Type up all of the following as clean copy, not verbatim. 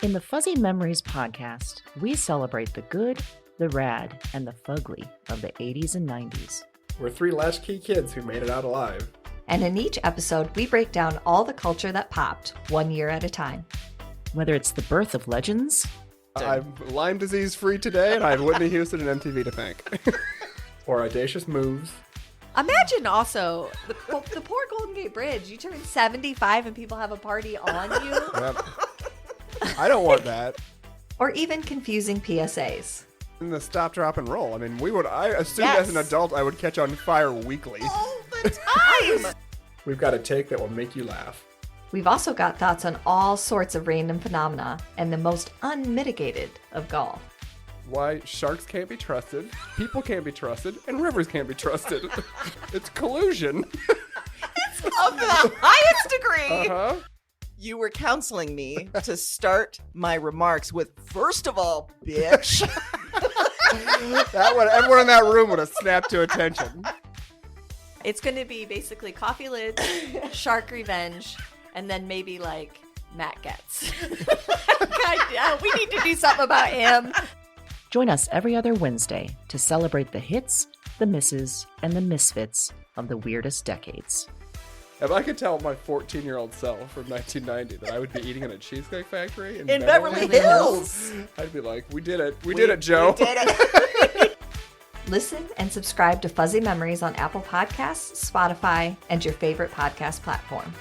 In the Fuzzy Memories podcast, we celebrate the good, the rad, and the fugly of the 80s and 90s. We're three latchkey kids who made it out alive. And in each episode, we break down all the culture that popped, 1 year at a time. Whether it's the birth of legends... I'm Lyme disease free today, and I have Whitney Houston and MTV to thank. Or audacious moves. Imagine also the poor Golden Gate Bridge. You turn 75 and people have a party on you. Yep. I don't want that. Or even confusing PSAs. And the stop, drop, and roll. I mean, I assumed Yes. as an adult I would catch on fire weekly. All the time! We've got a take that will make you laugh. We've also got thoughts on all sorts of random phenomena and the most unmitigated of golf. Why sharks can't be trusted, people can't be trusted, and rivers can't be trusted. It's collusion. Of the highest degree. Uh-huh. You were counseling me to start my remarks with, first of all, bitch. Everyone in that room would have snapped to attention. It's going to be basically coffee lids, shark revenge, and then maybe like Matt Getz. God, we need to do something about him. Join us every other Wednesday to celebrate the hits, the misses, and the misfits of the weirdest decades. If I could tell my 14-year-old self from 1990 that I would be eating in a Cheesecake Factory in Beverly Hills. I'd be like, we did it. We did it, Joe. We did it. Listen and subscribe to Fuzzy Memories on Apple Podcasts, Spotify, and your favorite podcast platform.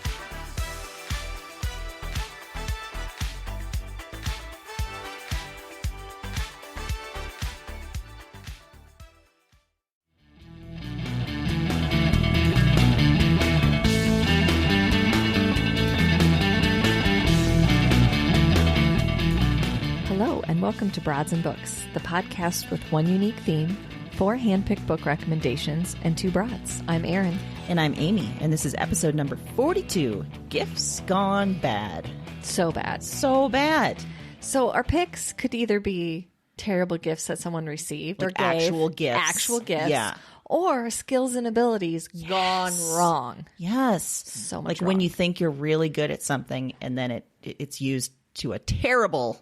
Hello, and welcome to Broads and Books, the podcast with one unique theme, 4 handpicked book recommendations, and 2 broads. I'm Erin. And I'm Amy, and this is episode number 42, Gifts Gone Bad. So bad. So bad. So our picks could either be terrible gifts that someone received or Like gave. actual gifts. Yeah. Or skills and abilities gone wrong. Yes. So much like when wrong. you think you're really good at something and then it's used to a terrible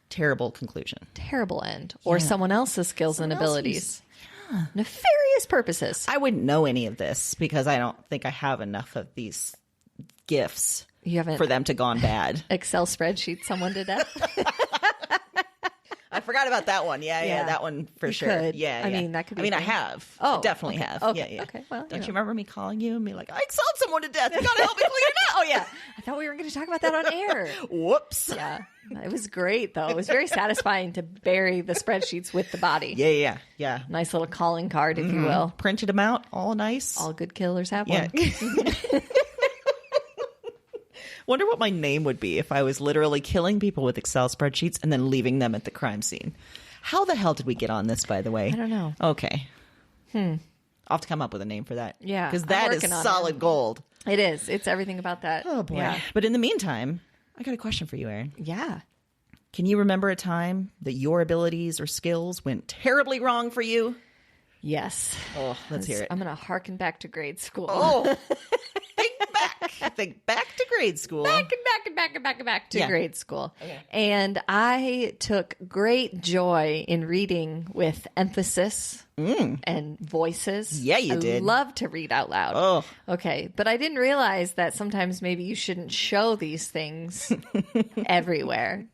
conclusion. Terrible end. Or Yeah. someone else's skills and Someone else's. abilities. Nefarious purposes. I wouldn't know any of this because I don't think I have enough of these gifts You haven't for them to gone bad. Excel spreadsheet someone to death. I forgot about that one. Yeah, Yeah. that one for You sure. could. Yeah, I yeah. mean, that could be I mean, a I thing. have. Oh, I definitely okay. have. Okay. Yeah. Okay. Well, Don't know. you remember me calling you and be like, I excelled someone to death. You gotta help me clean it up. Oh, yeah. I thought we were going to talk about that on air. Whoops. Yeah. It was great, though. It was very satisfying to bury the spreadsheets with the body. Yeah. Nice little calling card, if you will. Printed them out, all nice. All good killers have yeah. one. Wonder what my name would be if I was literally killing people with Excel spreadsheets and then leaving them at the crime scene. How the hell did we get on this, by the way? I don't know. Okay. I'll have to come up with a name for that. Yeah, Because I'm that is working on solid it. gold. It is. It's everything about that. Oh, boy. Yeah. But in the meantime, I got a question for you, Erin. Yeah. Can you remember a time that your abilities or skills went terribly wrong for you? Yes. Oh, let's hear it. I'm going to harken back to grade school. Oh, think back. Think back to grade school. Back to Yeah. grade school. Okay. And I took great joy in reading with emphasis and voices. Yeah, you I did. love to read out loud. Oh. Okay. But I didn't realize that sometimes maybe you shouldn't show these things everywhere.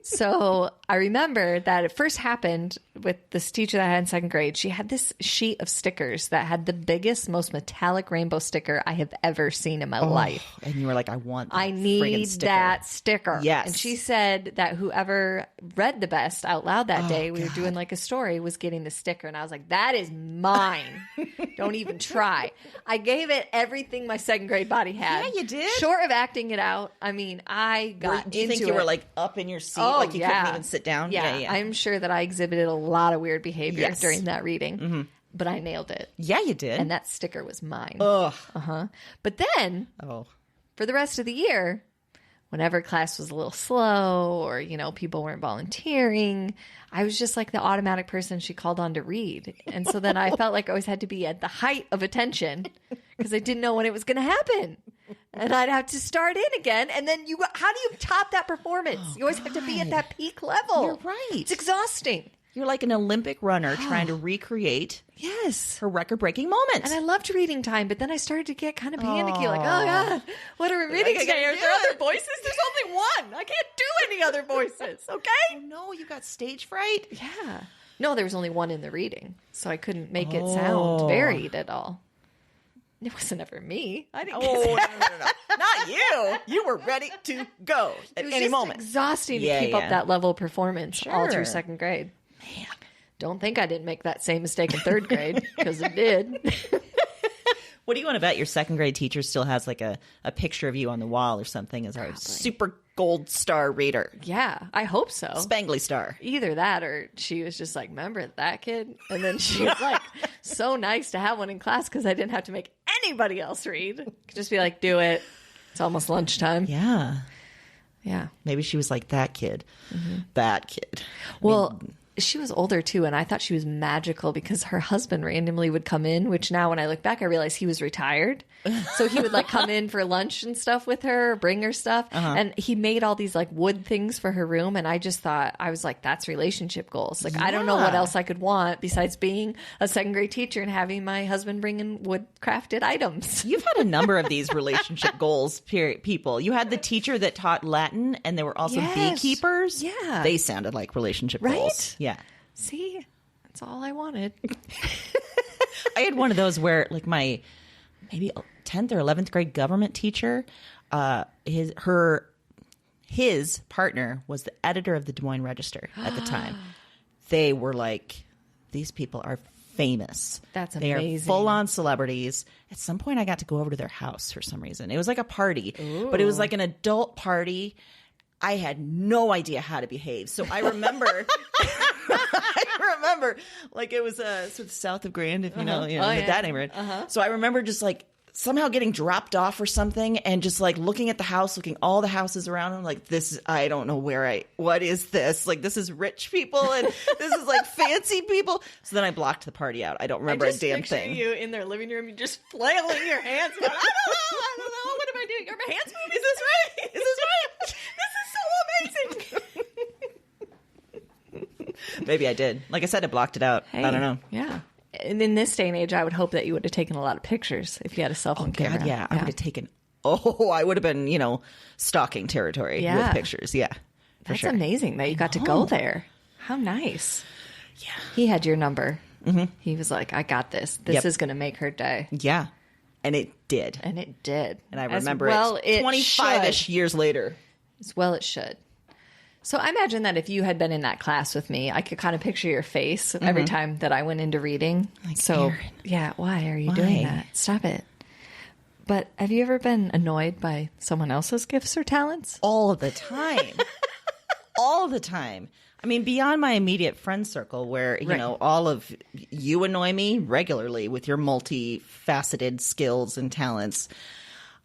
So I remember that it first happened with this teacher that I had in 2nd grade. She had this sheet of stickers that had the biggest, most metallic rainbow sticker I have ever seen in my life. And you were like, I want that I friggin' need sticker. that sticker. Yes. And she said that whoever read the best out loud that day, we were doing like a story, was getting the sticker. And I was like, that is mine. Don't even try. I gave it everything my 2nd grade body had. Yeah, you did. Short of acting it out. I mean, I got Do you think into you were it. like up in your seat? Oh, like you yeah. couldn't even sit down? Yeah, I'm sure that I exhibited a lot of weird behavior Yes. during that reading. But I nailed it. Yeah, you did. And that sticker was mine. Ugh. But then Oh. for the rest of the year, whenever class was a little slow or, people weren't volunteering, I was just like the automatic person she called on to read. And so then I felt like I always had to be at the height of attention because I didn't know when it was going to happen. and I'd have to start in again. And then how do you top that performance? You always have to be at that peak level. You're right. It's exhausting. You're like an Olympic runner trying to recreate Yes. her record-breaking moment. And I loved reading time, but then I started to get kind of panicky, like, oh, God, what are we reading today? Are there other voices? There's only one. I can't do any other voices, okay? Oh, no, you got stage fright? Yeah. No, there was only one in the reading, so I couldn't make it sound varied at all. It wasn't ever me. I didn't Oh, get no. Not you. You were ready to go at It was any just moment. exhausting to keep up that level of performance all through Sure. second grade. Man, don't think I didn't make that same mistake in third grade, because it did. What do you want to bet your second grade teacher still has like a picture of you on the wall or something as our super gold star reader? Yeah, I hope so. Spangly star. Either that or she was just like, remember that kid? And then she was like, so nice to have one in class because I didn't have to make anybody else read. Could just be like, do it. It's almost lunchtime. Yeah. Yeah. Maybe she was like that kid. That kid. Well, she was older too, and I thought she was magical because her husband randomly would come in, which now when I look back, I realize he was retired. So he would like come in for lunch and stuff with her, bring her stuff. And he made all these like wood things for her room. And I just thought, I was like, that's relationship goals. Like, I don't know what else I could want besides being a second grade teacher and having my husband bring in wood crafted items. You've had a number of these relationship goals, people. You had the teacher that taught Latin, and they were also Yes. beekeepers. Yeah. They sounded like relationship Right? goals. Yeah. See, that's all I wanted. I had one of those where, like, my maybe 10th or 11th grade government teacher, his partner was the editor of the Des Moines Register at the time. They were like, these people are famous. That's They are amazing. full-on celebrities. At some point, I got to go over to their house for some reason. It was like a party, but it was like an adult party. I had no idea how to behave. So I remember, like it was sort of south of Grand, if you know that neighborhood. So I remember just like somehow getting dropped off or something and just like looking at the house, looking all the houses around. I'm like, I don't know what is this? Like, this is rich people and this is like fancy people. So then I blocked the party out. I don't remember a damn thing. You in their living room, you just flailing your hands. I don't know. What am I doing? Are my hands moving? Is this right? Is this right? This is so amazing. Maybe I did. Like I said, I blocked it out. I don't know. Yeah. And in this day and age, I would hope that you would have taken a lot of pictures if you had a cell phone camera. God, yeah. I would have taken, I would have been, stalking territory with pictures. Yeah. That's sure. amazing that you got to go there. How nice. Yeah. He had your number. Mm-hmm. He was like, I got this. This is going to make her day. Yeah. And it did. And it did. And I remember it 25-ish years later. As well it should. So I imagine that if you had been in that class with me, I could kind of picture your face every time that I went into reading. Like, so, Erin, yeah, why are you doing that? Stop it. But have you ever been annoyed by someone else's gifts or talents? All the time. All the time. I mean, beyond my immediate friend circle where, all of you annoy me regularly with your multifaceted skills and talents.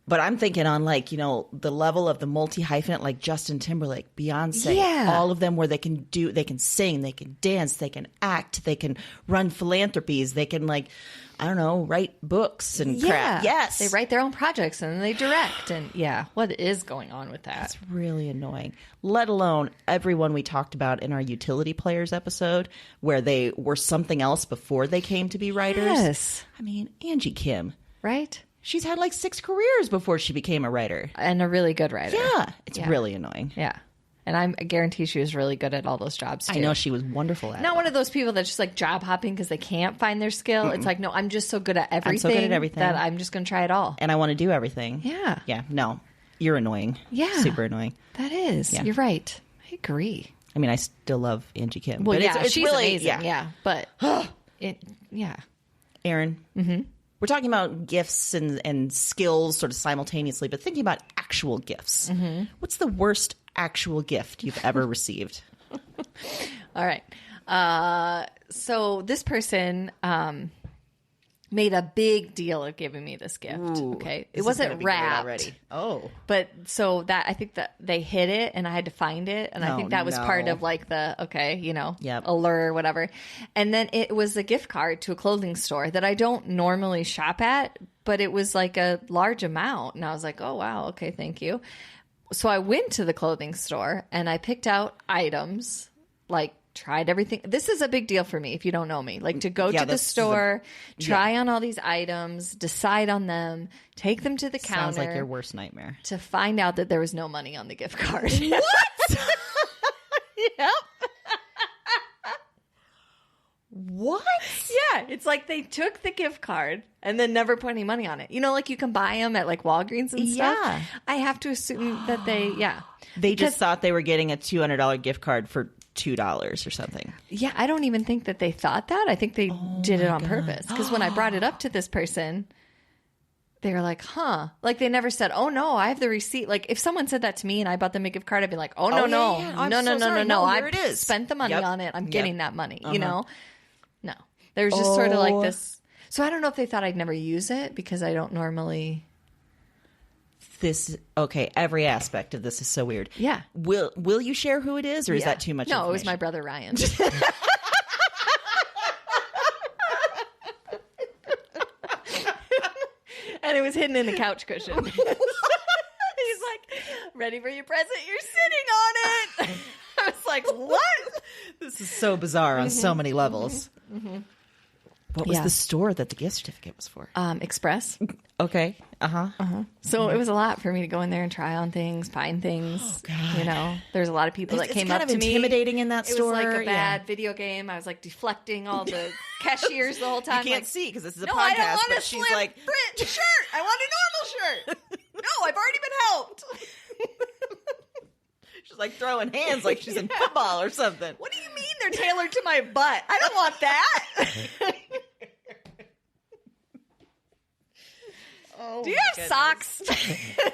But I'm thinking on the level of the multi-hyphenate, like Justin Timberlake, Beyonce, all of them where they can sing, they can dance, they can act, they can run philanthropies, they can write books and crap. Yes. They write their own projects and then they direct. And what is going on with that? That's really annoying. Let alone everyone we talked about in our utility players episode where they were something else before they came to be writers. Yes. I mean, Angie Kim. Right? She's had 6 careers before she became a writer. And a really good writer. Yeah. It's really annoying. Yeah. And I guarantee she was really good at all those jobs, too. I know she was wonderful at it. Not one of those people that's just job hopping because they can't find their skill. Mm-mm. It's like, no, I'm just so good at everything. I'm so good at everything that I'm just going to try it all. And I want to do everything. Yeah. Yeah. No. You're annoying. Yeah. Super annoying. That is. Yeah. You're right. I agree. I mean, I still love Angie Kim. Well, but it's she's really amazing. Yeah. But, Erin. Mm-hmm. We're talking about gifts and skills sort of simultaneously, but thinking about actual gifts. Mm-hmm. What's the worst actual gift you've ever received? All right. So this person made a big deal of giving me this gift. Ooh, okay. this It is gonna wasn't be great wrapped. already. Oh. But so that I think that they hid it and I had to find it. And I think that was part of like the, Yep. allure or whatever. And then it was a gift card to a clothing store that I don't normally shop at, but it was like a large amount. And I was like, oh, wow. Okay. Thank you. So I went to the clothing store and I picked out items, like tried everything. This is a big deal for me if you don't know me. Like to go to the store, try on all these items, decide on them, take them to the counter. Sounds like your worst nightmare. To find out that there was no money on the gift card. What? Yep. What? Yeah, it's like they took the gift card and then never put any money on it. You know, like you can buy them at like Walgreens and stuff. Yeah. I have to assume that they, They just thought they were getting a $200 gift card for $2 or something. Yeah, I don't even think that they thought that. I think they did it on purpose. Because when I brought it up to this person, they were like, huh. Like they never said, oh no, I have the receipt. Like if someone said that to me and I bought them a gift card, I'd be like, oh no, no, yeah. I'm no, so no, no, sorry. no, No, I here it is. spent the money Yep. on it. I'm Yep. getting that money, you know? No. There was just sort of like this. So I don't know if they thought I'd never use it because I don't normally. Every aspect of this is so weird. Yeah. Will you share who it is, or is that too much No, it was information? my brother Ryan. And it was hidden in the couch cushion. He's like, ready for your present? You're sitting on it. I was like, what? This is so bizarre on so many levels. What was Yeah. the store that the gift certificate was for? Express. Okay. Uh-huh. So it was a lot for me to go in there and try on things, find things. Oh, God. You know, there's a lot of people that It's came kind up of to me. intimidating in that It store. was like a Yeah. bad video game. I was like deflecting all the cashiers the whole time. You can't like, see because this is a no, podcast, I don't want but a she's slim like, fit shirt. I want a normal shirt. No, I've already been helped. she's like throwing hands like she's in football or something. What do you mean they're tailored to my butt? I don't want that. Oh, Do you have socks? Can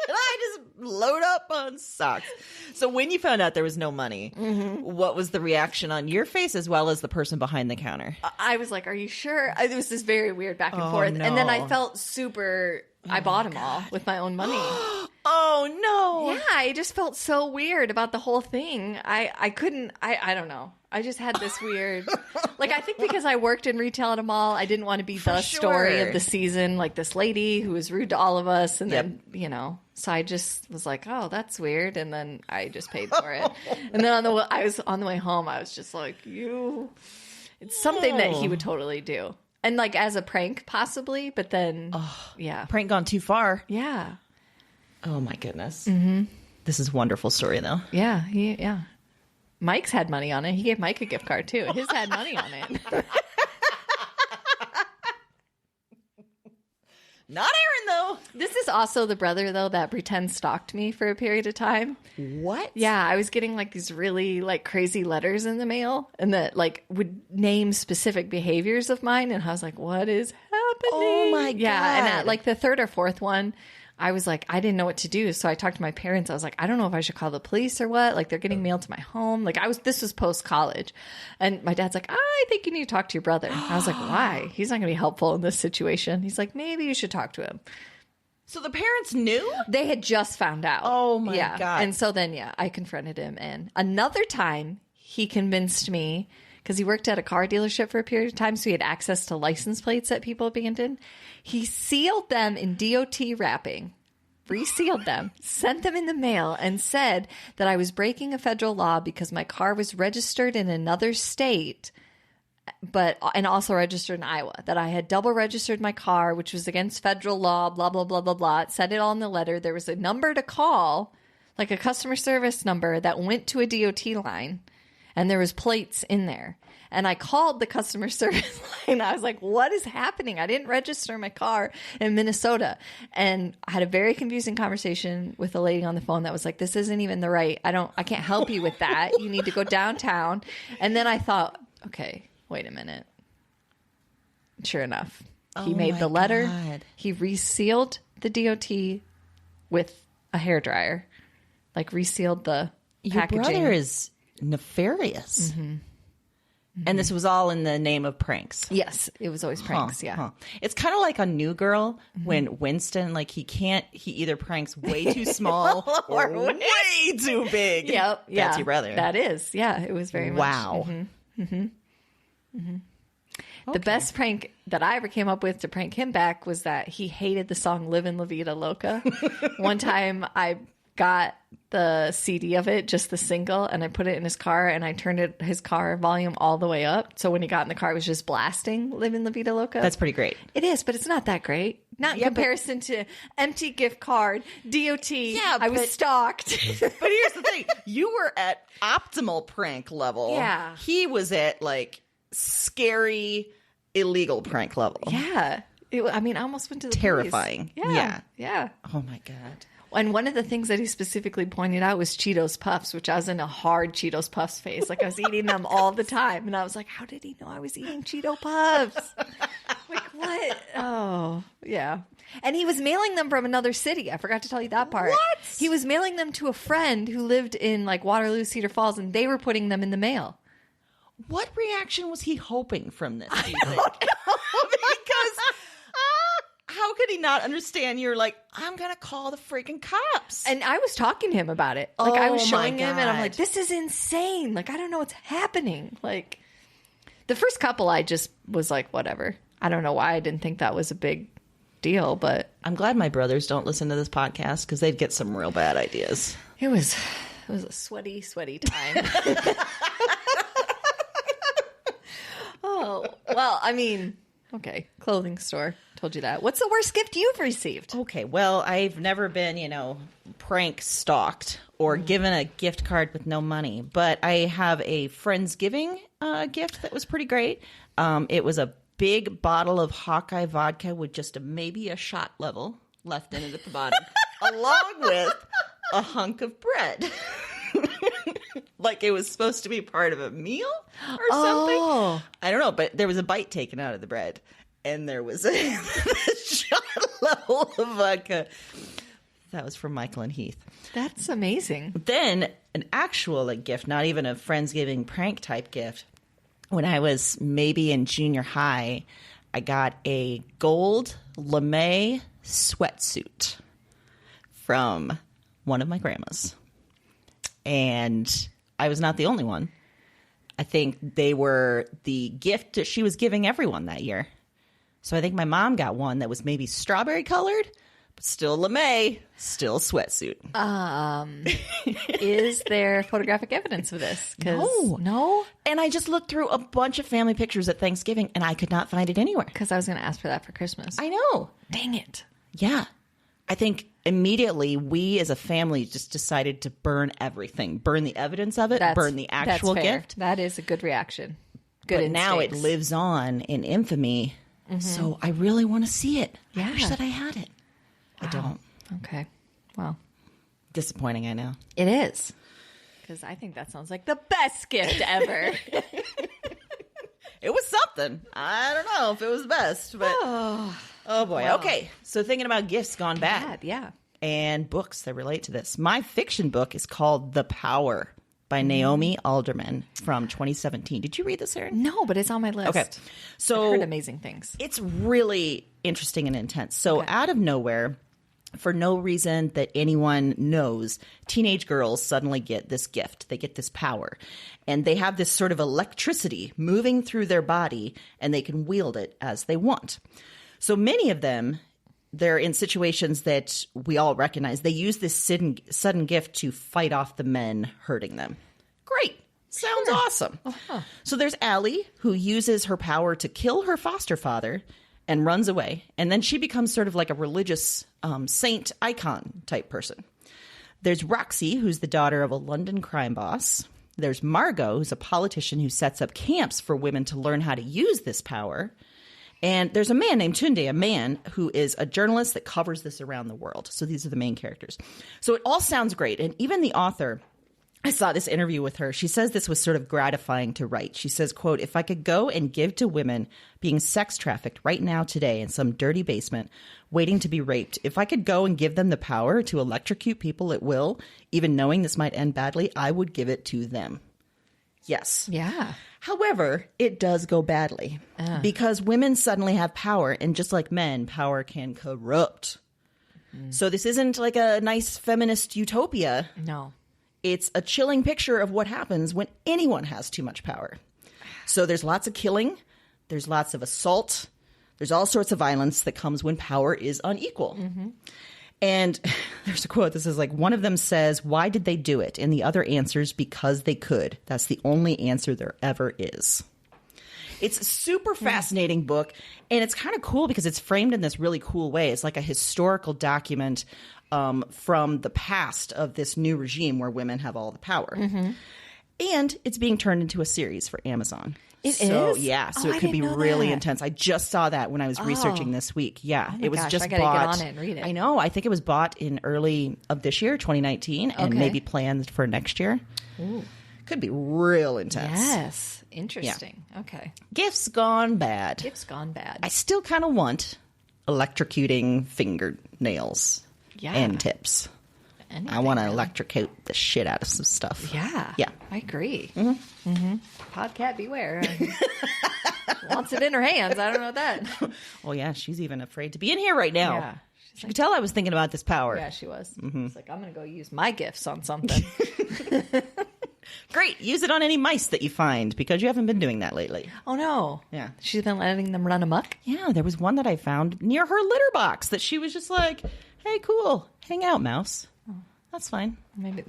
I just load up on socks? So when you found out there was no money, what was the reaction on your face as well as the person behind the counter? I was like, are you sure? It was this very weird back and forth. no. And then I felt super... I bought them all with my own money. Oh, no. Yeah, I just felt so weird about the whole thing. I couldn't... I don't know. I just had this weird... Like, I think because I worked in retail at a mall, I didn't want to be the story of the season. Like, this lady who was rude to all of us. And then, you know... So I just was like, oh, that's weird. And then I just paid for it. And then I was on the way home, I was just like, it's something that he would totally do. And like as a prank, possibly. But then, yeah. Prank gone too far. Yeah. Oh, my goodness. Mm-hmm. This is a wonderful story, though. Yeah. Yeah. Mike's had money on it. He gave Mike a gift card, too. His had money on it. Not Erin, though. This is also the brother, though, that pretend stalked me for a period of time. What? Yeah, I was getting like these really like crazy letters in the mail and that like would name specific behaviors of mine. And I was like, what is happening? Oh, my God. Yeah, and at like the third or fourth one, I was like, I didn't know what to do. So I talked to my parents. I was like, I don't know if I should call the police or what. Like they're getting mailed to my home. Like this was post college. And my dad's like, I think you need to talk to your brother. I was like, why? He's not going to be helpful in this situation. He's like, maybe you should talk to him. So the parents knew? They had just found out. Oh, my God. And so then, I confronted him. And another time he convinced me, because he worked at a car dealership for a period of time, so he had access to license plates that people abandoned. He sealed them in DOT wrapping, resealed them, sent them in the mail, and said that I was breaking a federal law because my car was registered in another state, and also registered in Iowa, that I had double registered my car, which was against federal law, blah, blah, blah, blah, blah. It said it all in the letter. There was a number to call, like a customer service number that went to a DOT line, and there was plates in there. And I called the customer service line. I was like, what is happening? I didn't register my car in Minnesota. And I had a very confusing conversation with a lady on the phone that was like, this isn't even the right, I can't help you with that. You need to go downtown. And then I thought, okay, wait a minute. Sure enough, he made the letter. God. He resealed the DOT with a hairdryer, like resealed the Your packaging. brother is nefarious. And this was all in the name of pranks. Yes, it was always pranks. Yeah. It's kind of like on New Girl when Winston, like, he either pranks way too small or way too big. Yep. Yeah. That's your brother. That is. Yeah. It was very much. Wow. The best prank that I ever came up with to prank him back was that he hated the song Livin' La Vida Loca. One time I got the CD of it, just the single, and I put it in his car, and I turned his car volume all the way up. So when he got in the car, it was just blasting Livin' La Vida Loca. That's pretty great. It is, but it's not that great. Not in comparison to empty gift card, DOT. Yeah, I was stalked. But here's the thing. You were at optimal prank level. Yeah. He was at, like, scary, illegal prank level. Yeah. I almost went to the terrifying. Police. Yeah. Oh, my God. And one of the things that he specifically pointed out was Cheetos Puffs, which I was in a hard Cheetos Puffs phase. Like, I was eating them all the time. And I was like, how did he know I was eating Cheeto Puffs? Like, what? Oh, yeah. And he was mailing them from another city. I forgot to tell you that part. What? He was mailing them to a friend who lived in, like, Waterloo, Cedar Falls, and they were putting them in the mail. What reaction was he hoping from this? I don't know. Because how could he not understand? You're like, I'm going to call the freaking cops. And I was talking to him about it. Like, I was Oh, showing my him, and I'm God. like, this is insane. Like, I don't know what's happening. Like, the first couple, I just was like, whatever. I don't know why I didn't think that was a big deal, but I'm glad my brothers don't listen to this podcast because they'd get some real bad ideas. it was a sweaty, sweaty time. Oh, well, okay, clothing store. Told you that. What's the worst gift you've received? Okay, well, I've never been, prank stalked or given a gift card with no money, but I have a Friendsgiving gift that was pretty great. It was a big bottle of Hawkeye vodka with just maybe a shot level left in it at the bottom, along with a hunk of bread. Like it was supposed to be part of a meal or something. I don't know, but there was a bite taken out of the bread. And there was a shot level of vodka. That was from Michael and Heath. That's amazing. Then an actual gift, not even a Friendsgiving prank type gift. When I was maybe in junior high, I got a gold lame sweatsuit from one of my grandmas. And I was not the only one. I think they were the gift that she was giving everyone that year. So I think my mom got one that was maybe strawberry colored, but still lame, still sweatsuit. Is there photographic evidence of this? No. And I just looked through a bunch of family pictures at Thanksgiving, and I could not find it anywhere. Because I was going to ask for that for Christmas. I know. Dang it. Yeah. I think immediately we as a family just decided to burn everything. Burn the evidence of it, burn the actual that's fair. gift. That is a good reaction. Good But now it instincts. lives on in infamy. So I really want to see it. Yeah. I wish that I had it. I don't. Okay. Well, Disappointing, I know. it is. Because I think that sounds like the best gift ever. It was something. I don't know if it was the best, but oh boy. Wow. Okay, so thinking about gifts gone bad Yeah. and books that relate to this. My fiction book is called The Power by Naomi Alderman from 2017. Did you read this, Erin? No, but it's on my list. Okay, so I've heard amazing things. it's really interesting and intense. So out of nowhere, for no reason that anyone knows, teenage girls suddenly get this gift. They get this power. And they have this sort of electricity moving through their body, and they can wield it as they want. So many of them, they're in situations that we all recognize. They use this sudden gift to fight off the men hurting them. Great. Sounds awesome. So there's Allie, who uses her power to kill her foster father and runs away. And then she becomes sort of like a religious saint icon type person. There's Roxy, who's the daughter of a London crime boss. There's Margot, who's a politician who sets up camps for women to learn how to use this power. And there's a man named Tunde, a man who is a journalist that covers this around the world. So these are the main characters. So it all sounds great. And even the author, I saw this interview with her. She says this was sort of gratifying to write. She says, quote, "If I could go and give to women being sex trafficked right now today in some dirty basement waiting to be raped, if I could go and give them the power to electrocute people at will, even knowing this might end badly, I would give it to them." Yes. Yeah. However, it does go badly because women suddenly have power, and just like men, power can corrupt. So this isn't like a nice feminist utopia. No. It's a chilling picture of what happens when anyone has too much power. So there's lots of killing, there's lots of assault, there's all sorts of violence that comes when power is unequal. And there's a quote that says, like, one of them says, "Why did they do it?" And the other answers, "Because they could." That's the only answer there ever is. It's a super fascinating book, and it's kind of cool because it's framed in this really cool way. It's like a historical document from the past of this new regime where women have all the power. And it's being turned into a series for Amazon. It is? Yeah, so Oh, it I could be didn't know really that. intense. I just saw that when I was researching this week. Yeah, my it was gosh, just I gotta bought. get on it and read it. I know. I think it was bought in early of this year, 2019, and Okay. maybe planned for next year. Could be real intense. Yes. Interesting. Okay. Gifts gone bad. It's gone bad. I still kind of want electrocuting fingernails Yeah. and tips. Anything, I want to really. electrocute the shit out of some stuff. Yeah. Yeah. I agree. Podcat beware. Wants it in her hands. I don't know that. Oh, yeah. She's even afraid to be in here right now. Yeah. You could tell I was thinking about this power. Yeah, she was. It's like, I'm going to go use my gifts on something. Great. Use it on any mice that you find because you haven't been doing that lately. Oh, no. Yeah. She's been letting them run amok. Yeah. There was one that I found near her litter box that she was just like, hey, cool. Hang out, mouse. That's fine. Maybe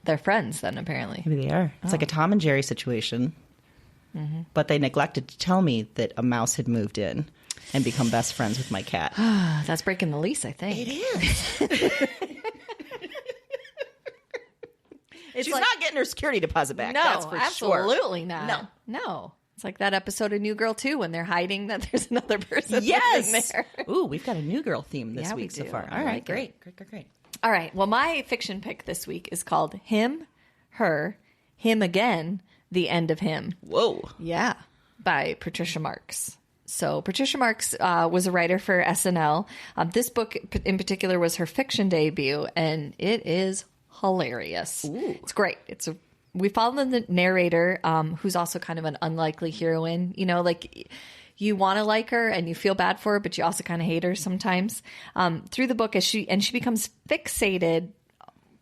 they're friends then, apparently. Maybe they are. It's like a Tom and Jerry situation. But they neglected to tell me that a mouse had moved in and become best friends with my cat. That's breaking the lease, I think. It is. It's She's like, not getting her security deposit back. no, that's for sure. absolutely not. No. No. It's like that episode of New Girl 2 when they're hiding that there's another person living Yes. there. Ooh, we've got a new girl theme this Yeah, we week so do. far. I All right, like it. great. All right. Well, my fiction pick this week is called Him, Her, Him Again, The End of Him. Whoa. Yeah, by Patricia Marks. So Patricia Marks was a writer for SNL. This book in particular was her fiction debut, and it is hilarious. It's great. We follow the narrator, who's also kind of an unlikely heroine. You know, like you want to like her and you feel bad for her, but you also kind of hate her sometimes. Through the book, as she becomes fixated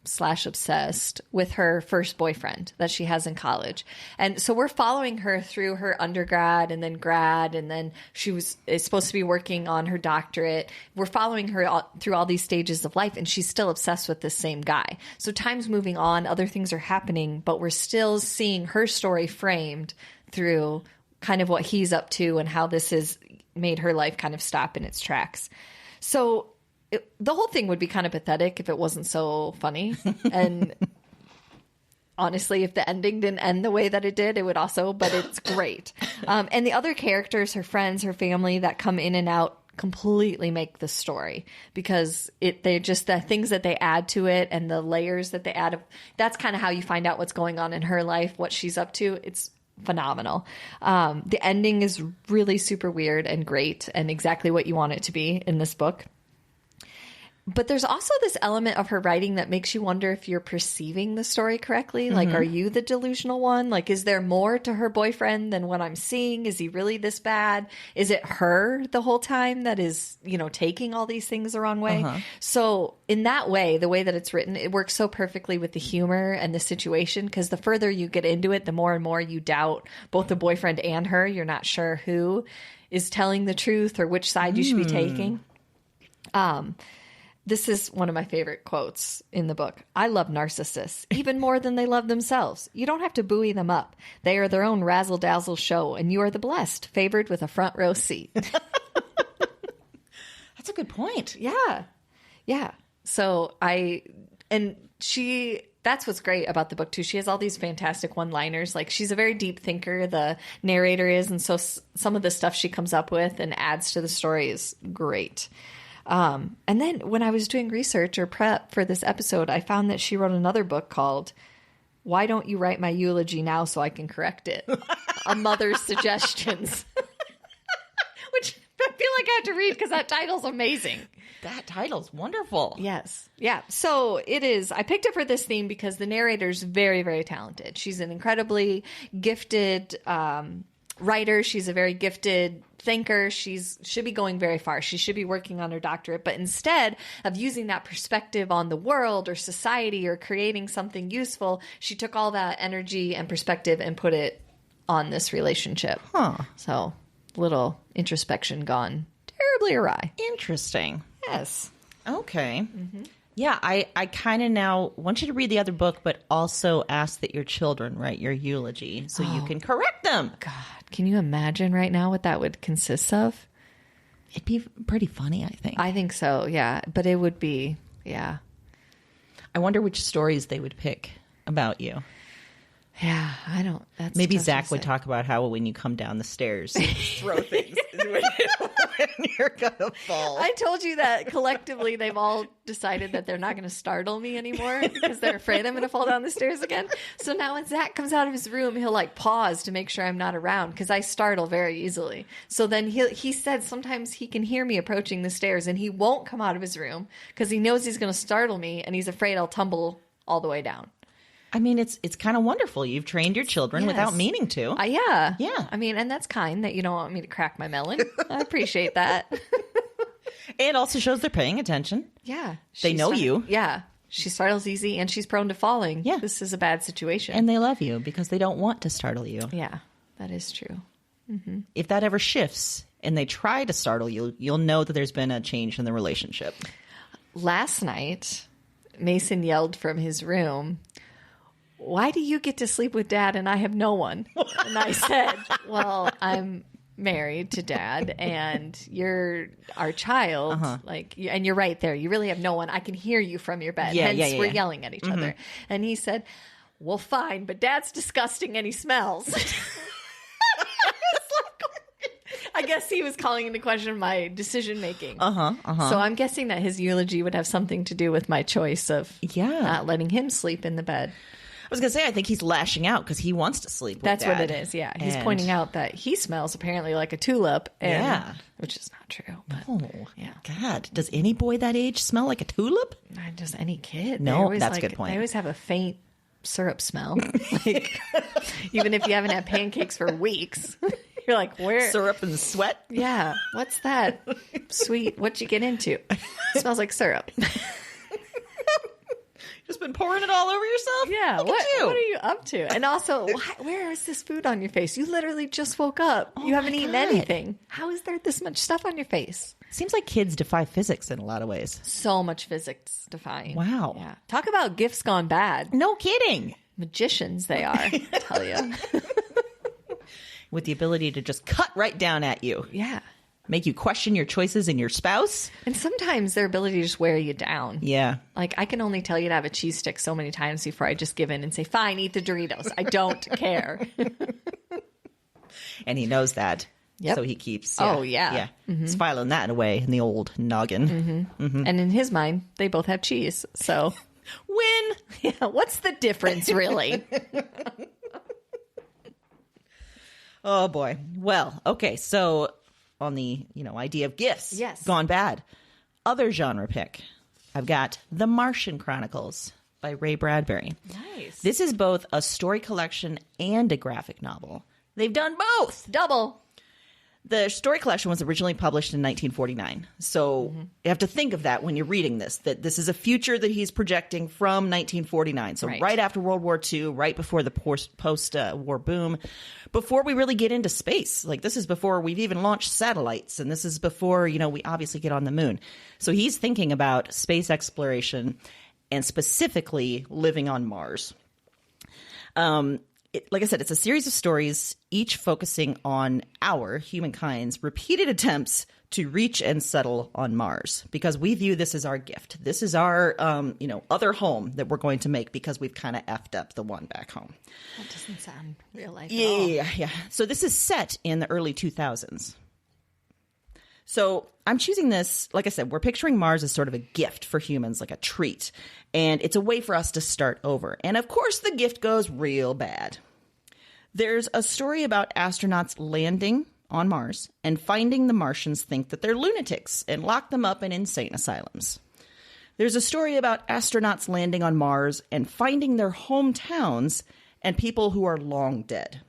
/ obsessed with her first boyfriend that she has in college. And so we're following her through her undergrad and then grad, and then is supposed to be working on her doctorate. We're following her through all these stages of life, and she's still obsessed with this same guy. So time's moving on, other things are happening, but we're still seeing her story framed through kind of what he's up to and how this has made her life kind of stop in its tracks. So the whole thing would be kind of pathetic if it wasn't so funny. And honestly, if the ending didn't end the way that it did, it would also, but it's great. And the other characters, her friends, her family that come in and out completely make the story because they're just the things that they add to it and the layers that they add. That's kind of how you find out what's going on in her life, what she's up to. It's phenomenal. The ending is really super weird and great and exactly what you want it to be in this book. But there's also this element of her writing that makes you wonder if you're perceiving the story correctly. Like, are you the delusional one? Like, is there more to her boyfriend than what I'm seeing? Is he really this bad? Is it her the whole time that is, taking all these things the wrong way? So in that way, the way that it's written, it works so perfectly with the humor and the situation, because the further you get into it, the more and more you doubt both the boyfriend and her. You're not sure who is telling the truth or which side you should be taking. This is one of my favorite quotes in the book. I love narcissists, even more than they love themselves. You don't have to buoy them up. They are their own razzle-dazzle show, and you are the blessed, favored with a front row seat. That's a good point. Yeah. So that's what's great about the book too. She has all these fantastic one-liners. Like, she's a very deep thinker, the narrator is, and so some of the stuff she comes up with and adds to the story is great. And then when I was doing research or prep for this episode, I found that she wrote another book called Why Don't You Write My Eulogy Now So I Can Correct It? A Mother's Suggestions. Which I feel like I have to read because that title's amazing. That title's wonderful. Yes. Yeah. So it is. I picked it for this theme because the narrator's very, very talented. She's an incredibly gifted writer. She's a very gifted thinker. Should be going very far. She should be working on her doctorate. But instead of using that perspective on the world or society or creating something useful, she took all that energy and perspective and put it on this relationship. Huh. So little introspection gone terribly awry. Interesting. Yes. Okay. Yeah, I kind of now want you to read the other book, but also ask that your children write your eulogy so you can correct them. God, can you imagine right now what that would consist of? It'd be pretty funny, I think. I think so, yeah. But it would be, yeah. I wonder which stories they would pick about you. Yeah, I don't. That's Maybe tough to Zach would say. talk about how when you come down the stairs, you throw things when you're going to fall. I told you that collectively they've all decided that they're not going to startle me anymore because they're afraid I'm going to fall down the stairs again. So now when Zach comes out of his room, he'll like pause to make sure I'm not around because I startle very easily. So then he said sometimes he can hear me approaching the stairs and he won't come out of his room because he knows he's going to startle me and he's afraid I'll tumble all the way down. I mean, it's kind of wonderful. You've trained your children Yes. without meaning to. Yeah. Yeah. I mean, and that's kind that you don't want me to crack my melon. I appreciate that. It also shows they're paying attention. Yeah. They know you. Yeah. She startles easy and she's prone to falling. Yeah. This is a bad situation. And they love you because they don't want to startle you. yeah, that is true. If that ever shifts and they try to startle you, you'll know that there's been a change in the relationship. Last night, Mason yelled from his room, "Why do you get to sleep with Dad and I have no one?" And I said, "Well, I'm married to Dad and you're our child. And you're right there. You really have no one. I can hear you from your bed. Yeah, Hence, yeah, yeah, we're yeah. yelling at each other." And he said, "Well, fine, but Dad's disgusting and he smells." I guess he was calling into question my decision making. So I'm guessing that his eulogy would have something to do with my choice of not letting him sleep in the bed. I was going to say, I think he's lashing out because he wants to sleep with That's Dad. what it is. Yeah, he's And- pointing out that he smells apparently like a tulip. And, Yeah. which is not true. But Oh, Yeah. God. Does any boy that age smell like a tulip? not just any kid. No, They always that's a good point. They always have a faint syrup smell. Like even if you haven't had pancakes for weeks, you're like, where? Syrup and sweat? Yeah, what's that? Sweet. What'd you get into? It smells like syrup. Just been pouring it all over yourself? Yeah, Look what at you. are you up to? And also, where is this food on your face? You literally just woke up. You haven't my eaten God. anything. How is there this much stuff on your face? Seems like kids defy physics in a lot of ways. So much physics defying. Wow. Yeah. Talk about gifts gone bad. No kidding. Magicians they are, I tell you. With the ability to just cut right down at you. Yeah. Make you question your choices and your spouse. And sometimes their ability to just wear you down. Yeah. Like, I can only tell you to have a cheese stick so many times before I just give in and say, fine, eat the Doritos. I don't care. And he knows that. Yep. So he keeps. Oh, yeah. He's filing that away in the old noggin. And in his mind, they both have cheese. So, Win. yeah, what's the difference, really? Oh, boy. Well, okay. So on the, idea of gifts. Yes. Gone bad. Other genre pick. I've got The Martian Chronicles by Ray Bradbury. Nice. This is both a story collection and a graphic novel. They've done both. Double. The story collection was originally published in 1949. So you have to think of that when you're reading this, that this is a future that he's projecting from 1949. So Right. right after World War II, right before the post-war boom, before we really get into space. Like this is before we've even launched satellites. And this is before, we obviously get on the moon. So he's thinking about space exploration and specifically living on Mars. Like I said, it's a series of stories, each focusing on our, humankind's, repeated attempts to reach and settle on Mars, because we view this as our gift. This is our, other home that we're going to make because we've kind of effed up the one back home. That doesn't sound real life at all. Yeah. So this is set in the early 2000s. So I'm choosing this, like I said, we're picturing Mars as sort of a gift for humans, like a treat. And it's a way for us to start over. And of course, the gift goes real bad. There's a story about astronauts landing on Mars and finding the Martians think that they're lunatics and lock them up in insane asylums. There's a story about astronauts landing on Mars and finding their hometowns and people who are long dead.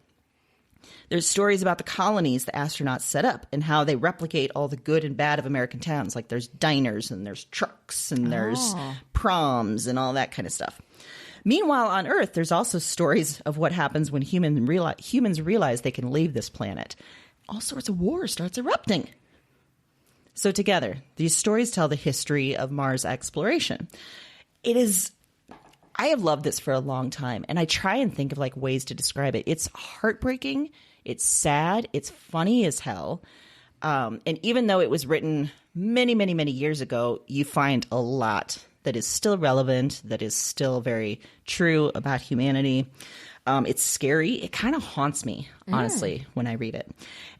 There's stories about the colonies the astronauts set up and how they replicate all the good and bad of American towns. Like there's diners and there's trucks and there's proms and all that kind of stuff. Meanwhile, on Earth, there's also stories of what happens when humans realize they can leave this planet. All sorts of war starts erupting. So together, these stories tell the history of Mars exploration. I have loved this for a long time, and I try and think of like ways to describe it. It's heartbreaking, it's sad, it's funny as hell. And even though it was written many, many, many years ago, you find a lot that is still relevant, that is still very true about humanity. It's scary. It kind of haunts me, honestly, when I read it.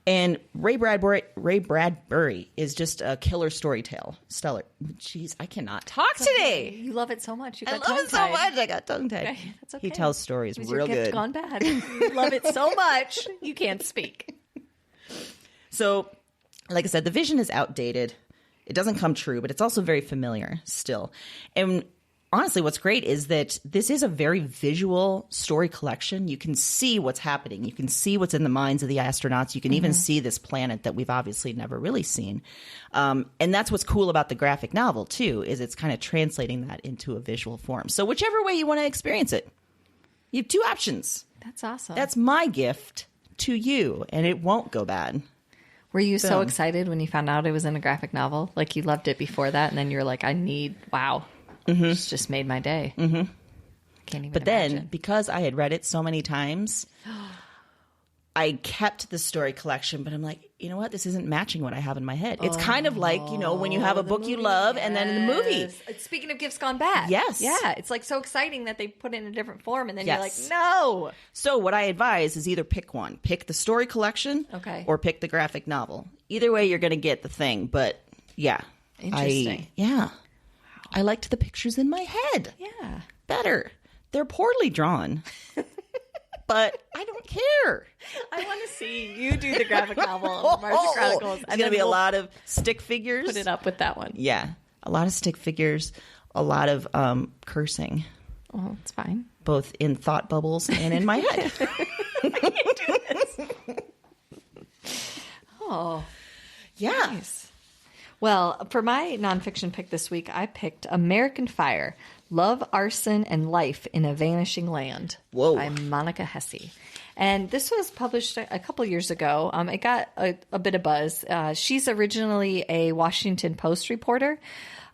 And Ray Bradbury is just a killer storyteller. Stellar. Jeez, I cannot talk today. You love it so much. You I got love it so tongue-tied. much. I got tongue-tied. Okay, that's okay. He tells stories Is real your gift good. gone bad? You love it so much, you can't speak. So, like I said, the vision is outdated. It doesn't come true, but it's also very familiar still. And honestly, what's great is that this is a very visual story collection. You can see what's happening. You can see what's in the minds of the astronauts. You can even see this planet that we've obviously never really seen. And that's what's cool about the graphic novel, too, is it's kind of translating that into a visual form. So whichever way you want to experience it, you have two options. That's awesome. That's my gift to you, and it won't go bad. Were you so Boom. excited when you found out it was in a graphic novel? Like you loved it before that, and then you're like, wow. It's just made my day. Mm-hmm. Can't even But imagine. then, because I had read it so many times, I kept the story collection, but I'm like, you know what? This isn't matching what I have in my head. It's kind of like, when you have a book you love and then in the movie. Yes. Speaking of gifts gone bad. Yes. Yeah. It's like so exciting that they put it in a different form and then Yes. you're like, no. So what I advise is either pick one. Pick the story collection or pick the graphic novel. Either way, you're going to get the thing. But yeah. Interesting. I liked the pictures in my head. Yeah. Better. They're poorly drawn. But I don't care. I want to see you do the graphic novel of Martian Chronicles. It's going to be a lot of stick figures. Put it up with that one. Yeah. A lot of stick figures, a lot of cursing, Oh, it's fine. both in thought bubbles and in my head. Oh, Yeah. nice. Well, for my nonfiction pick this week, I picked American Fire, Love, Arson, and Life in a Vanishing Land by Monica Hesse. And this was published a couple years ago. It got a bit of buzz. She's originally a Washington Post reporter.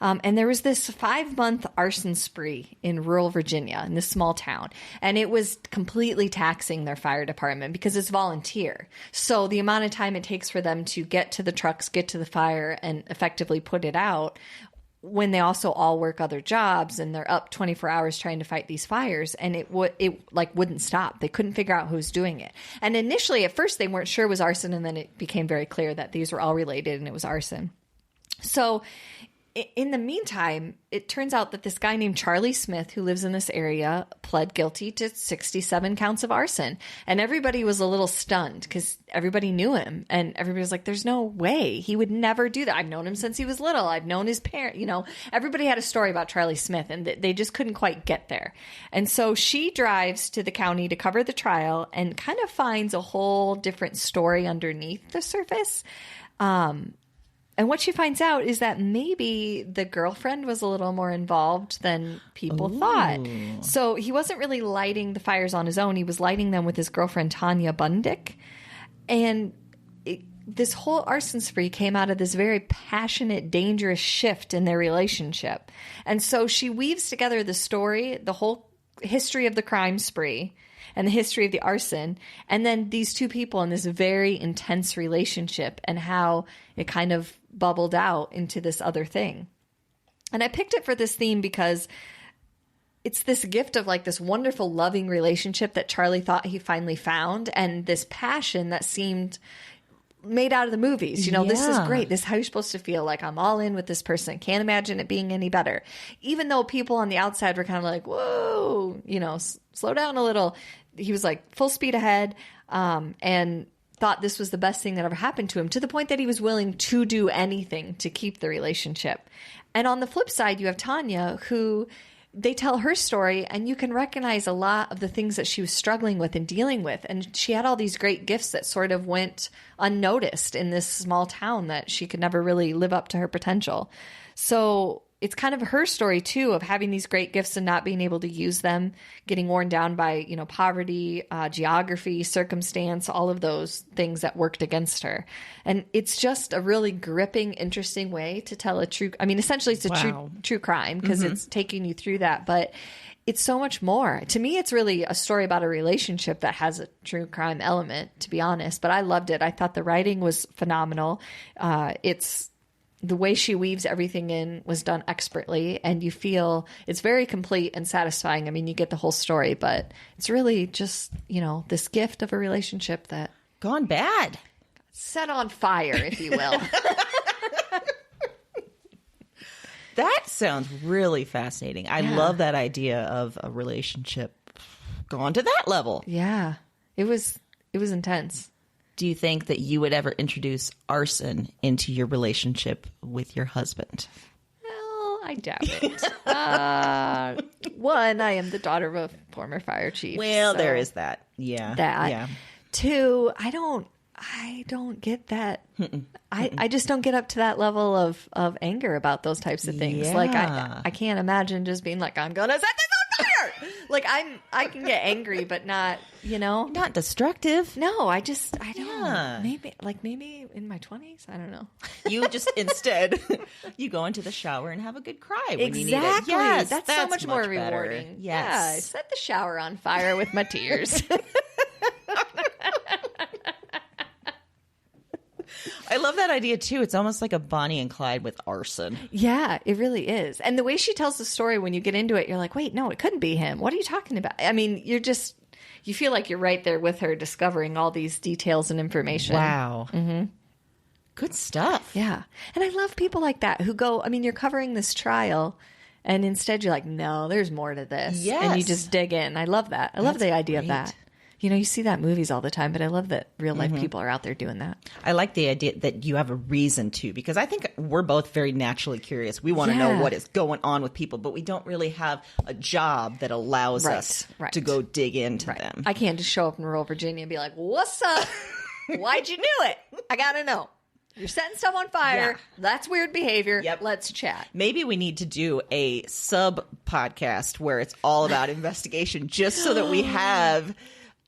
And there was this 5-month arson spree in rural Virginia, in this small town. And it was completely taxing their fire department because it's volunteer. So the amount of time it takes for them to get to the trucks, get to the fire, and effectively put it out, when they also all work other jobs and they're up 24 hours trying to fight these fires, and it wouldn't stop. They couldn't figure out who's doing it. And initially, at first, they weren't sure it was arson, and then it became very clear that these were all related and it was arson. So in the meantime, it turns out that this guy named Charlie Smith, who lives in this area, pled guilty to 67 counts of arson. And everybody was a little stunned because everybody knew him. And everybody was like, there's no way. He would never do that. I've known him since he was little. I've known his parent. Everybody had a story about Charlie Smith, and they just couldn't quite get there. And so she drives to the county to cover the trial and kind of finds a whole different story underneath the surface. And what she finds out is that maybe the girlfriend was a little more involved than people thought. So he wasn't really lighting the fires on his own. He was lighting them with his girlfriend, Tanya Bundick. And this whole arson spree came out of this very passionate, dangerous shift in their relationship. And so she weaves together the story, the whole history of the crime spree, and the history of the arson, and then these two people in this very intense relationship and how it kind of bubbled out into this other thing. And I picked it for this theme because it's this gift of like this wonderful, loving relationship that Charlie thought he finally found, and this passion that seemed made out of the movies. This is great. This is how you're supposed to feel. Like, I'm all in with this person. Can't imagine it being any better. Even though people on the outside were kind of like, whoa, slow down a little. He was like full speed ahead. And thought this was the best thing that ever happened to him, to the point that he was willing to do anything to keep the relationship. And on the flip side, you have Tanya, who they tell her story, and you can recognize a lot of the things that she was struggling with and dealing with. And she had all these great gifts that sort of went unnoticed in this small town that she could never really live up to her potential. So it's kind of her story too, of having these great gifts and not being able to use them, getting worn down by, poverty, geography, circumstance, all of those things that worked against her. And it's just a really gripping, interesting way to tell essentially it's a true crime, because it's taking you through that, but it's so much more. To me, it's really a story about a relationship that has a true crime element, to be honest, but I loved it. I thought the writing was phenomenal. The way she weaves everything in was done expertly, and you feel it's very complete and satisfying. I mean, you get the whole story, but it's really just, this gift of a relationship that Gone bad. set on fire, if you will. That sounds really fascinating. I love that idea of a relationship gone to that level. Yeah, it was intense. Do you think that you would ever introduce arson into your relationship with your husband? Well, I doubt it. One, I am the daughter of a former fire chief. Well, so there is that. Yeah. that. Two, I don't get that. I just don't get up to that level of anger about those types of things. Yeah. Like I can't imagine just being like, I'm gonna set this on fire. Like I can get angry, but not, Not destructive. No, I don't. Yeah. Maybe in my 20s. I don't know. You just instead you go into the shower and have a good cry when you need it. Exactly. Yes, that's so much more better. rewarding. Yes. Yeah, I set the shower on fire with my tears. I love that idea too. It's almost like a Bonnie and Clyde with arson. Yeah, it really is. And the way she tells the story, when you get into it, you're like, wait, no, it couldn't be him. What are you talking about? I mean, you feel like you're right there with her, discovering all these details and information. Wow. Mm-hmm. Good stuff. Yeah. And I love people like that who go, you're covering this trial, and instead you're like, no, there's more to this. Yes. And you just dig in. I love that. I love the idea of that. You see that in movies all the time, but I love that real life people are out there doing that. I like the idea that you have a reason to, because I think we're both very naturally curious. We want to know what is going on with people, but we don't really have a job that allows us to go dig into them. I can't just show up in rural Virginia and be like, what's up? Why'd you do it? I got to know. You're setting stuff on fire. Yeah. That's weird behavior. Yep. Let's chat. Maybe we need to do a sub podcast where it's all about investigation, just so that we have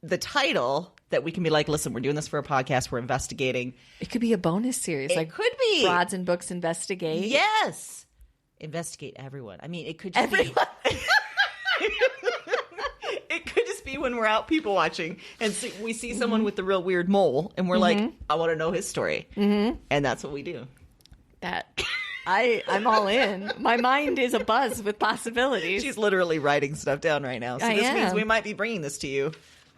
the title that we can be like, listen, we're doing this for a podcast. We're investigating. It could be a bonus series. It could be. Broads and Books Investigate. Yes. Investigate everyone. I mean, it could just be. It could just be when we're out people watching and we see someone with the real weird mole and we're like, I want to know his story. And that's what we do. I'm all in. My mind is abuzz with possibilities. She's literally writing stuff down right now. So this means we might be bringing this to you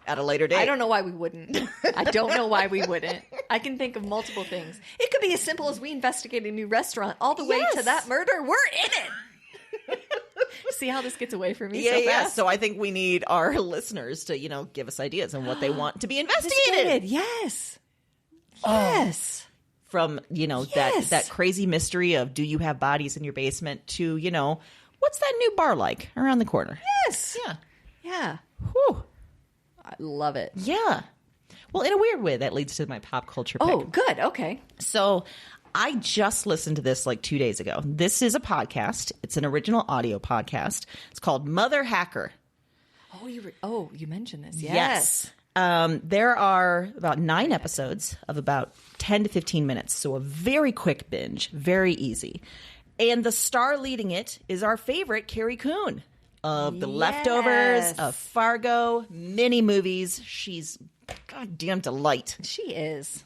at a later date. I don't know why we wouldn't. I don't know why we wouldn't. I can think of multiple things. It could be as simple as we investigate a new restaurant all the way to that murder. We're in it. See how this gets away from me so fast? Yeah. So I think we need our listeners to, give us ideas on what they want to be investigated. Yes. Yes. From, that crazy mystery of, do you have bodies in your basement, to, what's that new bar like around the corner? Yes. Yeah. Yeah. Whew. I love it. Yeah. Well, in a weird way, that leads to my pop culture pick. Oh, good. Okay. So I just listened to this like 2 days ago. This is a podcast. It's an original audio podcast. It's called Mother Hacker. Oh, you mentioned this. Yes. There are about 9 episodes of about 10 to 15 minutes. So a very quick binge, very easy. And the star leading it is our favorite Carrie Coon of The Leftovers, of Fargo, many movies. She's a goddamn delight. She is.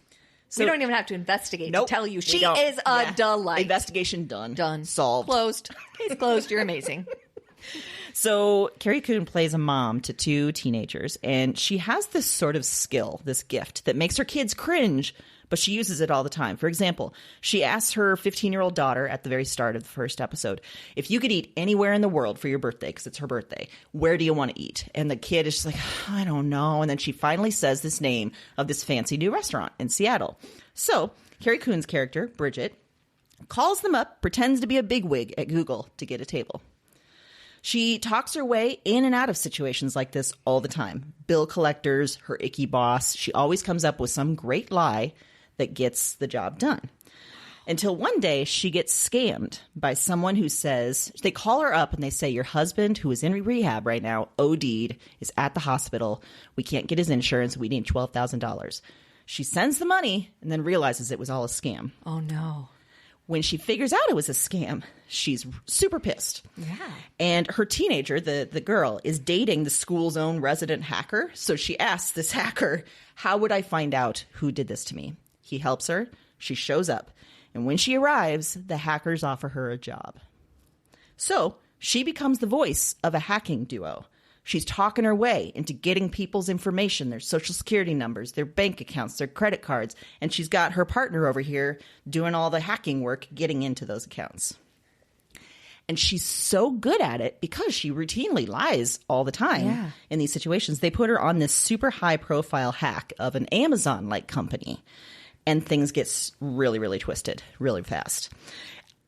So, we don't even have to investigate to tell you she don't. is a delight. Investigation done. Done. Solved. Closed. Case closed. You're amazing. So Carrie Coon plays a mom to 2 teenagers, and she has this sort of skill, this gift that makes her kids cringe, but she uses it all the time. For example, she asks her 15-year-old daughter at the very start of the first episode, if you could eat anywhere in the world for your birthday, because it's her birthday, where do you want to eat? And the kid is just like, I don't know. And then she finally says this name of this fancy new restaurant in Seattle. So Carrie Coon's character, Bridget, calls them up, pretends to be a bigwig at Google to get a table. She talks her way in and out of situations like this all the time. Bill collectors, her icky boss. She always comes up with some great lie that gets the job done. Until one day she gets scammed by someone who says, they call her up and they say, your husband, who is in rehab right now, OD'd, is at the hospital. We can't get his insurance. We need $12,000. She sends the money and then realizes it was all a scam. Oh, no. When she figures out it was a scam, she's super pissed. Yeah. And her teenager, the girl, is dating the school's own resident hacker. So she asks this hacker, how would I find out who did this to me? He helps her. She shows up. And when she arrives, the hackers offer her a job. So she becomes the voice of a hacking duo. She's talking her way into getting people's information, their social security numbers, their bank accounts, their credit cards. And she's got her partner over here doing all the hacking work, getting into those accounts. And she's so good at it because she routinely lies all the time in these situations. They put her on this super high profile hack of an Amazon-like company. And things get really, really twisted really fast.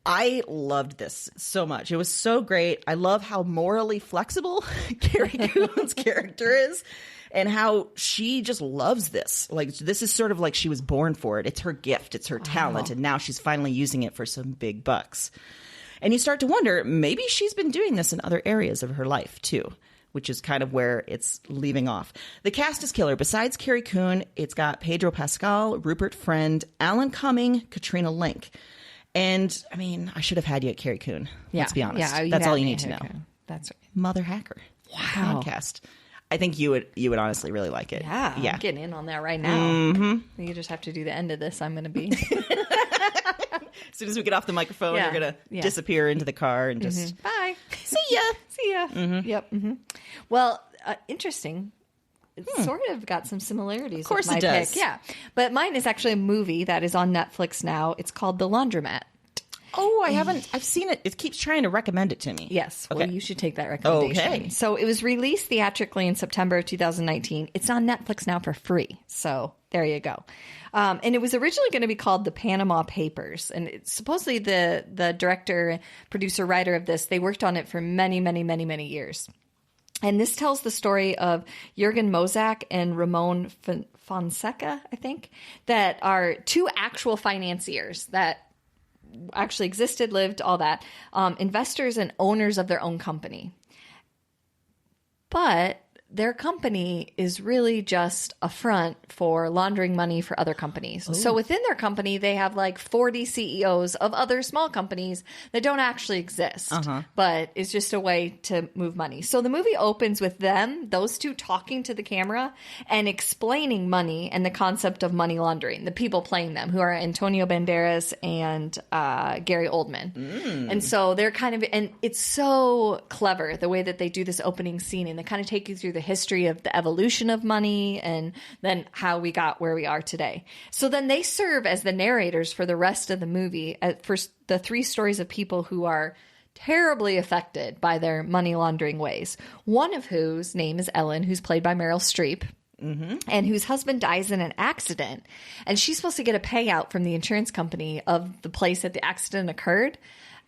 I loved this so much. It was so great. I love how morally flexible Carrie Coon's character is and how she just loves this. Like, this is sort of like she was born for it. It's her gift. It's her talent. And now she's finally using it for some big bucks. And you start to wonder, maybe she's been doing this in other areas of her life, too, which is kind of where it's leaving off. The cast is killer. Besides Carrie Coon, it's got Pedro Pascal, Rupert Friend, Alan Cumming, Katrina Lenk. And, I mean, I should have had you at Carrie Coon. Let's be honest. Yeah, that's all you need to know. That's right. Mother Hacker. Wow. Podcast. I think you would honestly really like it. Yeah. I'm getting in on that right now. Mm-hmm. You just have to do the end of this. I'm going to be... As soon as we get off the microphone, you're going to disappear into the car and just... Bye. See ya. See ya. Mm-hmm. Yep. Mm-hmm. Well, interesting. It sort of got some similarities. Of course with my it does. pick. Yeah. But mine is actually a movie that is on Netflix now. It's called The Laundromat. Oh, I haven't. I've seen it. It keeps trying to recommend it to me. Yes. Okay. Well, you should take that recommendation. Okay. So it was released theatrically in September of 2019. It's on Netflix now for free. So there you go. And it was originally going to be called The Panama Papers. And it's supposedly the director, producer, writer of this, they worked on it for many, many, many, many years. And this tells the story of Jürgen Mozak and Ramon Fonseca, I think, that are 2 actual financiers that actually existed, lived, all that, investors and owners of their own company. But their company is really just a front for laundering money for other companies. Ooh. So within their company, they have like 40 CEOs of other small companies that don't actually exist, but it's just a way to move money. So the movie opens with them, those 2 talking to the camera and explaining money and the concept of money laundering, the people playing them, who are Antonio Banderas and Gary Oldman. And so they're kind of, and it's so clever the way that they do this opening scene, and they kind of take you through the history of the evolution of money and then how we got where we are today. So then they serve as the narrators for the rest of the movie for the 3 stories of people who are terribly affected by their money laundering ways. One of whose name is Ellen, who's played by Meryl Streep. And whose husband dies in an accident. And she's supposed to get a payout from the insurance company of the place that the accident occurred.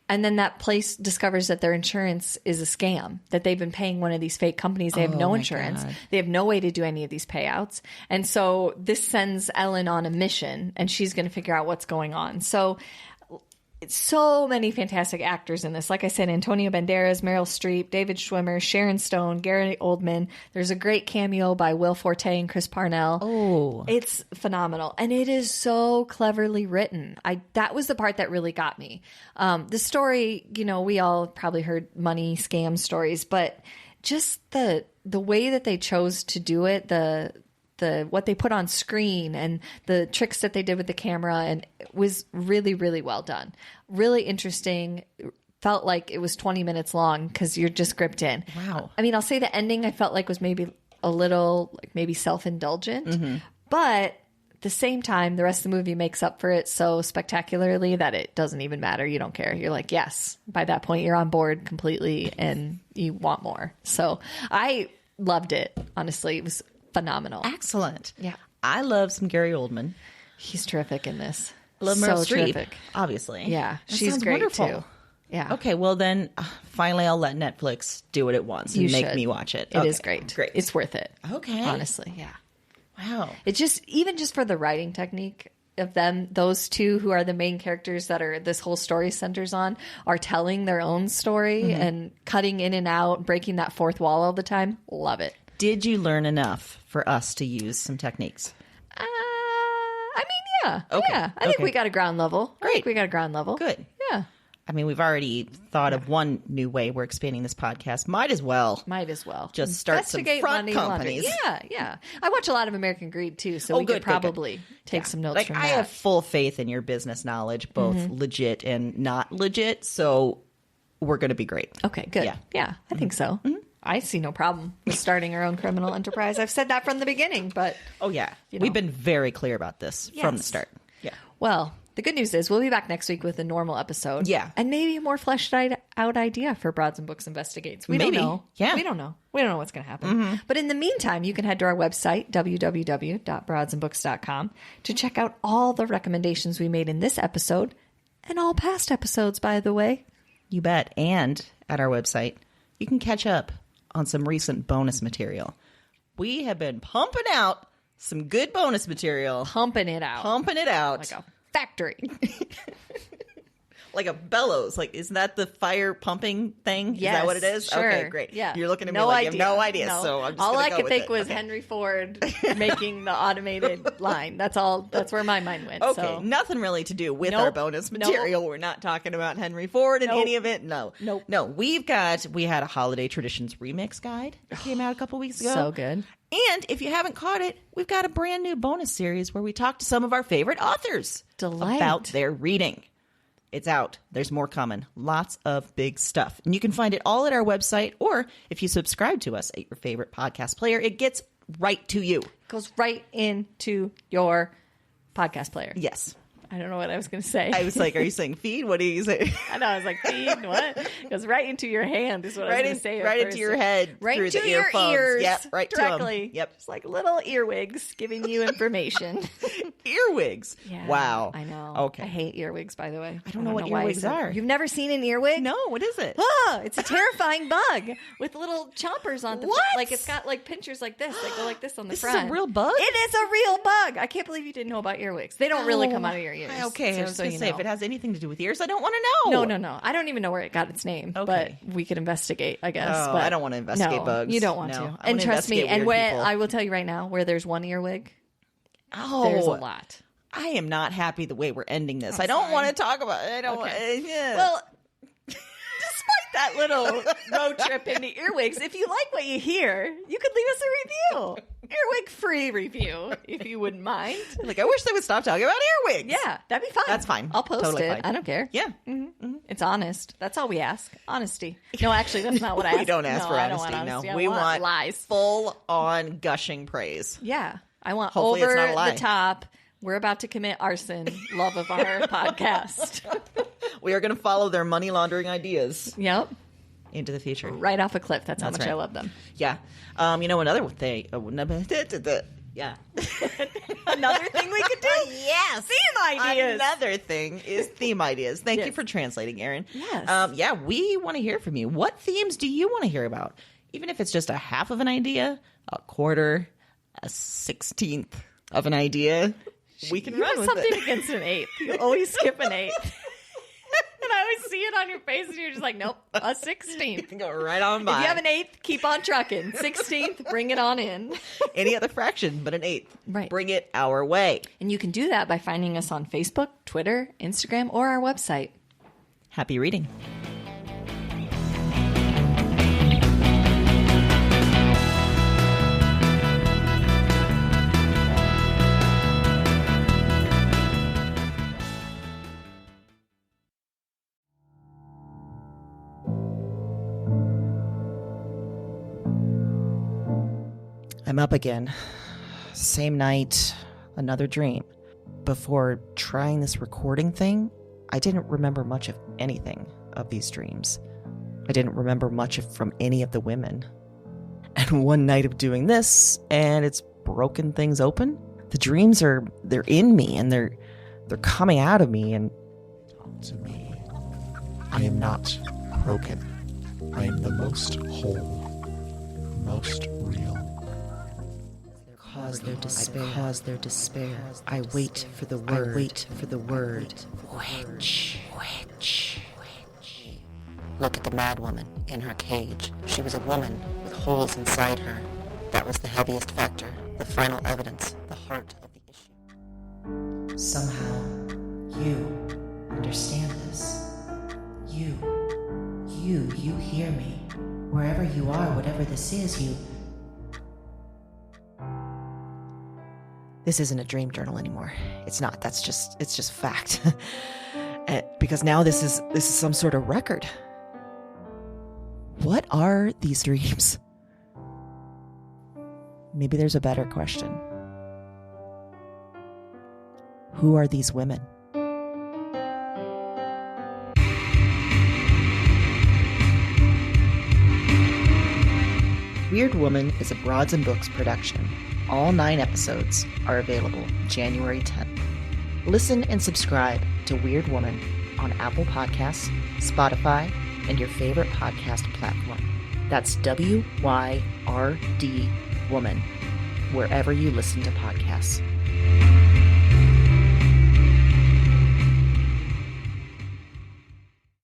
And then that place discovers that their insurance is a scam, that they've been paying one of these fake companies. They have no insurance. God. They have no way to do any of these payouts. And so this sends Ellen on a mission, and she's going to figure out what's going on. So it's so many fantastic actors in this. Like I said, Antonio Banderas, Meryl Streep, David Schwimmer, Sharon Stone, Gary Oldman. There's a great cameo by Will Forte and Chris Parnell. Oh, it's phenomenal. And it is so cleverly written. That was the part that really got me. The story, we all probably heard money scam stories, but just the way that they chose to do it, what they put on screen and the tricks that they did with the camera, and it was really, really well done. Really interesting, felt like it was 20 minutes long because you're just gripped in. Wow. I mean, I'll say the ending I felt like was maybe a little like maybe self-indulgent, but at the same time, the rest of the movie makes up for it so spectacularly that it doesn't even matter. You don't care. You're like, yes, by that point, you're on board completely and you want more. So I loved it. Honestly, it was phenomenal. Excellent. Yeah. I love some Gary Oldman. He's terrific in this. I love Meryl So Streep, terrific. obviously. Yeah, That she's sounds great wonderful. too. Yeah. Okay, well then, finally I'll let Netflix do it at once and You make should. me watch it. It is Okay, great. Great. It's worth it. Okay. Honestly, yeah. Wow. It just even just for the writing technique of them, those two who are the main characters that are this whole story centers on are telling their own story and cutting in and out, breaking that fourth wall all the time. Love it. Did you learn enough for us to use some techniques? I mean, yeah. Okay. Yeah. I think Okay. we got a ground level. I Great. think we got a ground level. Good. Yeah. I mean, we've already thought of one new way we're expanding this podcast. Might as well. Might as well. Just start some Investigate front money laundering. companies. Yeah, yeah. I watch a lot of American Greed too, so we good, could good, good. probably take some notes Like, from I that. have full faith in your business knowledge, both legit and not legit. So we're going to be great. Okay, good. Yeah. Yeah, I think so. I see no problem with starting our own criminal enterprise. I've said that from the beginning, but Oh, yeah. know. We've been very clear about this from the Yes. start. Yeah. well, the good news is we'll be back next week with a normal episode. Yeah. And maybe a more fleshed out idea for Broads and Books Investigates. We Maybe. don't know. Yeah. We don't know. We don't know what's going to happen. But in the meantime, you can head to our website, www.broadsandbooks.com, to check out all the recommendations we made in this episode and all past episodes, by the way. You bet. And at our website, you can catch up on some recent bonus material. We have been pumping out some good bonus material. Pumping it out. Pumping it out. Like a factory. Like a bellows. Like, isn't that the fire pumping thing? Is that what it is? Sure. Okay, great. Yeah. You're looking at me like you have no idea. No. So I'm just all gonna I go could with think it. was Okay. Henry Ford making the automated line. That's all. That's where my mind went. Okay, So. nothing really to do with our Nope. bonus Nope. material. We're not talking about Henry Ford in Nope. any of it. No. Nope. No, we had a holiday traditions remix guide that came out a couple weeks ago. So good. And if you haven't caught it, we've got a brand new bonus series where we talk to some of our favorite authors Delight. about their reading. It's out. There's more coming. Lots of big stuff. And you can find it all at our website, or if you subscribe to us at your favorite podcast player, it gets right to you. Goes right into your podcast player. Yes. I don't know what I was going to say. I was like, are you saying feed? What do you say? I know. I was like, feed what? It goes right into your hand is what I was Right, going to say. at right into first. your head. Right through into the your earphones. ears. Yep, right directly. to them. Yep. It's like little earwigs giving you information. Earwigs. Yeah, Wow. I know. Okay. I hate earwigs, by the way. I don't know what why I earwigs said- are. You've never seen an earwig? No, what is it? Ah, it's a terrifying bug with little chompers on the What? Like it's got like pinchers like this. They go like this on the This is a front. real bug? It is a real bug. I can't believe you didn't know about earwigs. They don't really come out of your ears. Okay, I was so going to you say, know. if it has anything to do with ears, I don't want to know. No. I don't even know where it got its name, Okay. but we could investigate, I guess. Oh, but I don't want to investigate no, bugs. You don't want No, to. I And wanna trust me, investigate and weird where people. I will tell you right now, where there's one earwig, Oh, there's a lot. I am not happy the way we're ending this. I don't sorry. want to talk about it. I don't Okay. want yeah. Well, despite that little road trip into earwigs, if you like what you hear, you could leave us a review. Earwig-free review, if you wouldn't mind. like, I wish they would stop talking about earwigs. Yeah, that'd be fine. That's fine. I'll post Totally it. fine. I don't care. Yeah. It's honest. That's all we ask. Honesty. No, actually, that's not what I ask. We don't ask No, for I don't honesty. want No, honesty. I we want lies. full on gushing praise. Yeah. I want Hopefully it's over not a lie. the top. We're about to commit arson. Love of our podcast. We are going to follow their money laundering ideas Yep. into the future. Right off a cliff. That's how That's much I right. love them. Yeah. You know, another thing. Yeah. Another thing we could do. Yes. Theme ideas. Another thing is theme ideas. Thank you Yes. for translating, Erin. Yes. Yeah, we want to hear from you. What themes do you want to hear about? Even if it's just a half of an idea, a quarter, a 16th of an idea, we can You run have with something it. against an eighth. You always skip an eighth. And I always see it on your face and you're just like, nope, a 16th. Go right on by. If you have an eighth, keep on trucking. 16th, bring it on in. Any other fraction but an eighth. Right. Bring it our way. And you can do that by finding us on Facebook, Twitter, Instagram, or our website. Happy reading. I'm up again. Same night, another dream. Before trying this recording thing, I didn't remember much of anything of these dreams. I didn't remember much from any of the women. And one night of doing this, and it's broken things open. The dreams they're in me, and they're coming out of me, and to me, I am not broken. I am the most whole, most real. Cause their despair. I wait for the word. Witch. Look at the mad woman in her cage. She was a woman with holes inside her. That was the heaviest factor, the final evidence, the heart of the issue. Somehow, you understand this. You hear me. Wherever you are, whatever this is, you... This isn't a dream journal anymore. It's not. It's just fact. Because now this is some sort of record. What are these dreams? Maybe there's a better question. Who are these women? Weird Woman is a Broads and Books production. All 9 episodes are available January 10th. Listen and subscribe to Weird Woman on Apple Podcasts, Spotify, and your favorite podcast platform. That's WYRD Woman, wherever you listen to podcasts.